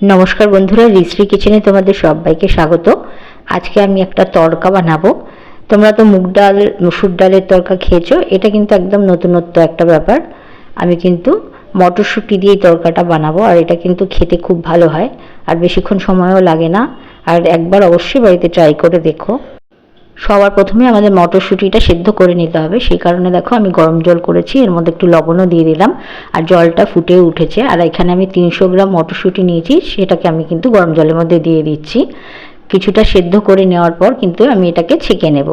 नमस्कार बंधुरा ऋश्री किचेने तुम्हारे सबाइके स्वागत। आज के आमी एकटा तड़का बानाबो। तोमरा तो मुग डाल मसुर डालेर तड़का खेयेछो, एटा किन्तु एकदम नतुनत्व एकटा ब्यापार। आमी किन्तु मटरशुटी दिये तड़काटा बानाबो और एटा किन्तु खेते खूब भालो हय और बेशिक्षण समयो लागे ना। और एकबार अवश्यई बाड़ीते ट्राई करे देखो। सबार प्रथमे आमादेर मटरशुटिटा सिद्ध करे निते हबे, सेई कारणे देखो आमी गरम जल करेछि, एर मध्ये एकटु लवणও दिए दिलाम और जलटा फुटे उठेছে। और एखाने आमी 300 ग्राम मटरशुटी निয়েছি, सेटाके आमी किन्तु गरम जलेर मध्ये दिए दिচ্ছি। কিছুটা সিদ্ধ করে নেওয়ার পর কিন্তু আমি এটাকে ছেঁকে নেব।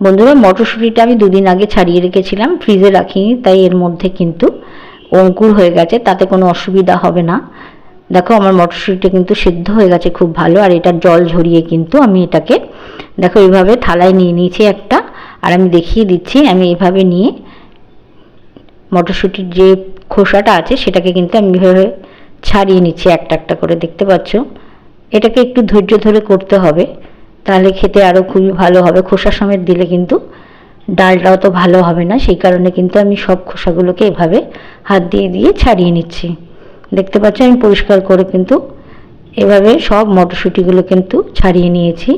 বন্ধুরা মটরশুটিটা আমি দুদিন আগে ছাড়িয়ে রেখেছিলাম, ফ্রিজে রাখিনি, তাই এর মধ্যে কিন্তু অঙ্কুর হয়ে গেছে, তাতে কোনো অসুবিধা হবে না। देखो আমার মটরশুঁটিটা কিন্তু সিদ্ধ হয়ে গেছে খুব ভালো। আর এটা জল ঝরিয়ে কিন্তু আমি এটাকে দেখো এইভাবে থালায় নিয়ে নিয়েছি একটা। আর আমি দেখিয়ে দিচ্ছি, আমি এইভাবে নিয়ে মটরশুঁটির যে খোসাটা আছে সেটাকে কিন্তু আমি এইভাবে ছাড়িয়ে নিচ্ছি একটা একটা করে। দেখতে পাচ্ছ, এটাকে একটু ধৈর্য ধরে করতে হবে, তাহলে খেতে আরও খুবই ভালো হবে। খোসা সমেত দিলে কিন্তু ডালটাও তো ভালো হবে না, সেই কারণে কিন্তু আমি সব খোসাগুলোকে এভাবে হাত দিয়ে দিয়ে ছাড়িয়ে নিচ্ছি। দেখতে পাচ্ছ আমি পরিষ্কার করে কিন্তু এভাবে সব মটরশুঁটিগুলো কিন্তু ছাড়িয়ে নিয়েছি।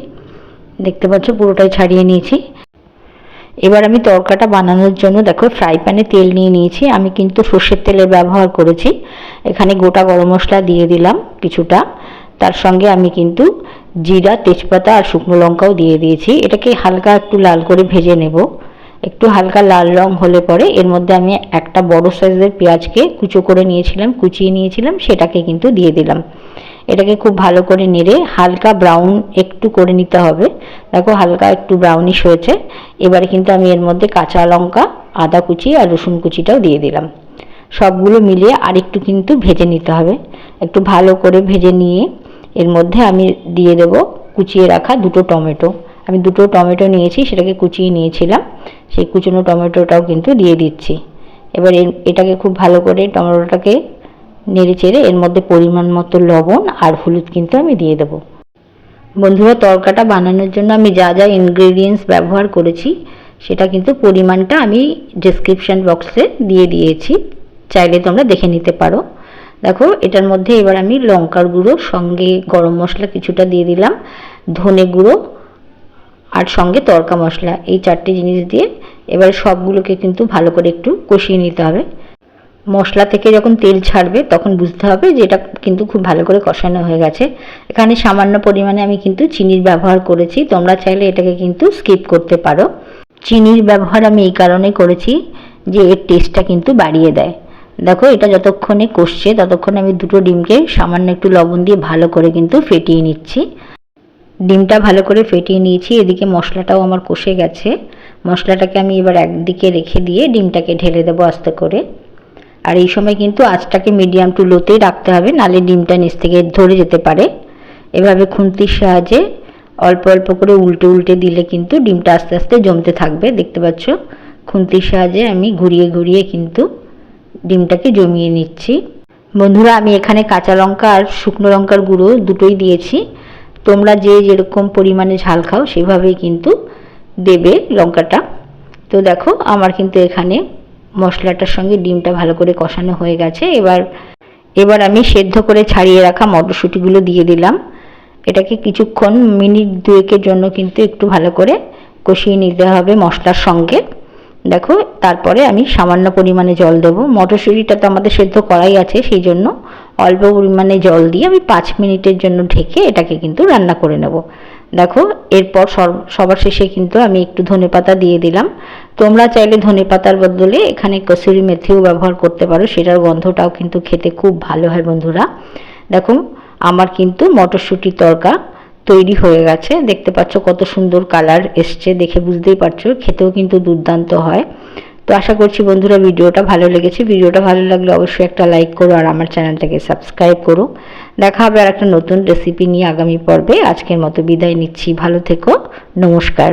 দেখতে পাচ্ছ পুরোটাই ছাড়িয়ে নিয়েছি। এবার আমি তরকাটা বানানোর জন্য দেখো ফ্রাই প্যানে তেল নিয়ে নিয়েছি। আমি কিন্তু সর্ষের তেলের ব্যবহার করেছি। এখানে গোটা গরম মশলা দিয়ে দিলাম কিছুটা, তার সঙ্গে আমি কিন্তু জিরা, তেজপাতা আর শুকনো লঙ্কাও দিয়ে দিয়েছি। এটাকে হালকা একটু লাল করে ভেজে নেব। একটু হালকা লাল রং হলে পরে এর মধ্যে আমি একটা বড় সাইজের পেঁয়াজকে কুচিয়ে নিয়েছিলাম, সেটাকে কিন্তু দিয়ে দিলাম। এটাকে খুব ভালো করে নেড়ে হালকা ব্রাউন একটু করে নিতে হবে। দেখো হালকা একটু ব্রাউনিশ হয়েছে। এবারে কিন্তু আমি এর মধ্যে কাঁচা লঙ্কা, আদা কুচি আর রসুন কুচিটাও দিয়ে দিলাম। সবগুলো মিলিয়ে আরেকটু কিন্তু ভেজে নিতে হবে। একটু ভালো করে ভেজে নিয়ে এর মধ্যে আমি দিয়ে দেব কুচিয়ে রাখা দুটো টমেটো। আমি দুটো টমেটো নিয়েছি, সেটাকে কুচিয়ে নিয়েছিলাম, সেই কুচনো টমেটোটাও কিন্তু দিয়ে দিচ্ছি। এবার এটাকে খুব ভালো করে টমেটোটাকে নেড়ে চেড়ে এর মধ্যে পরিমাণ মতো লবণ আর হলুদ কিন্তু আমি দিয়ে দেব। বন্ধুরা তরকাটা বানানোর জন্য আমি যা যা ইনগ্রেডিয়েন্টস ব্যবহার করেছি সেটা কিন্তু পরিমাণটা আমি ডেসক্রিপশন বক্সে দিয়ে দিয়েছি, চাইলে তোমরা দেখে নিতে পারো। দেখো এটার মধ্যে এবার আমি লঙ্কার গুঁড়ো সঙ্গে গরম মশলা কিছুটা দিয়ে দিলাম, ধনে গুঁড়ো আর সঙ্গে তড়কা মশলা, এই চারটে জিনিস দিয়ে এবার সবগুলোকে কিন্তু ভালো করে একটু কষিয়ে নিতে হবে। মশলা থেকে যখন তেল ছাড়বে তখন বুঝতে হবে যে এটা কিন্তু খুব ভালো করে কষানো হয়ে গেছে। এখানে সামান্য পরিমাণে আমি কিন্তু চিনির ব্যবহার করেছি, তোমরা চাইলে এটাকে কিন্তু স্কিপ করতে পারো। চিনির ব্যবহার আমি এই কারণে করেছি যে এর টেস্টটা কিন্তু বাড়িয়ে দেয়। দেখো এটা যতক্ষণে কষছে ততক্ষণে আমি দুটো ডিমকে সামান্য একটু লবণ দিয়ে ভালো করে কিন্তু ফেটিয়ে নিচ্ছি। ডিমটা ভালো করে ফেটিয়ে নিয়েছি, এদিকে মশলাটাও আমার কষে গেছে। মশলাটাকে আমি এবার একদিকে রেখে দিয়ে ডিমটাকে ঢেলে দেবো আস্তে করে। আর এই সময় কিন্তু আঁচটাকে মিডিয়াম টু লোতেই রাখতে হবে, নালে ডিমটা নিচ থেকে ধরে যেতে পারে। এভাবে খুন্তির সাহায্যে অল্প অল্প করে উল্টে উল্টে দিলে কিন্তু ডিমটা আস্তে আস্তে জমতে থাকবে। দেখতে পাচ্ছ খুন্তির সাহায্যে আমি ঘুরিয়ে ঘুরিয়ে কিন্তু ডিমটাকে জমিয়ে নিচ্ছি। বন্ধুরা আমি এখানে কাঁচা লঙ্কা আর শুকনো লঙ্কার গুঁড়ো দুটোই দিয়েছি, তোমরা যে যেরকম পরিমাণে ঝাল খাও সেভাবেই কিন্তু দেবে লঙ্কাটা। তো দেখো আমার কিন্তু এখানে মশলাটার সঙ্গে ডিমটা ভালো করে কষানো হয়ে গেছে। এবার আমি সেদ্ধ করে ছাড়িয়ে রাখা মটরশুঁটিগুলো দিয়ে দিলাম। এটাকে কিছুক্ষণ মিনিট দুয়েকের জন্য কিন্তু একটু ভালো করে কষিয়ে নিতে হবে মশলার সঙ্গে। দেখো তারপরে আমি সামান্য পরিমাণে জল দেবো। মটরশুঁটিটা তো আমাদের সেদ্ধ করাই আছে, সেই জন্য অল্প পরিমাণে জল দিয়ে আমি 5 মিনিটের জন্য ঢেকে এটাকে কিন্তু রান্না করে নেব। দেখো এরপর সবার শেষে কিন্তু আমি একটু ধনেপাতা দিয়ে দিলাম। তোমরা চাইলে ধনেপাতার বদলে এখানে কসুরি মেথিও ব্যবহার করতে পারো, সেটার গন্ধটাও কিন্তু খেতে খুব ভালো হয়। বন্ধুরা দেখো আমার কিন্তু মটরশুঁটির তরকা তৈরি হয়ে গেছে। দেখতে পাচ্ছ কত সুন্দর কালার এসছে, দেখে বুঝতেই পারছো খেতেও কিন্তু দুর্দান্ত হয়। তো আশা করছি বন্ধুরা ভিডিওটা ভালো লেগেছে। ভিডিওটা ভালো লাগলে অবশ্যই একটা লাইক করো আর আমার চ্যানেলটাকে সাবস্ক্রাইব করো। দেখা হবে আর একটা নতুন রেসিপি নিয়ে আগামী পর্বে। আজকের মতো বিদায় নিচ্ছি, ভালো থেকো, নমস্কার।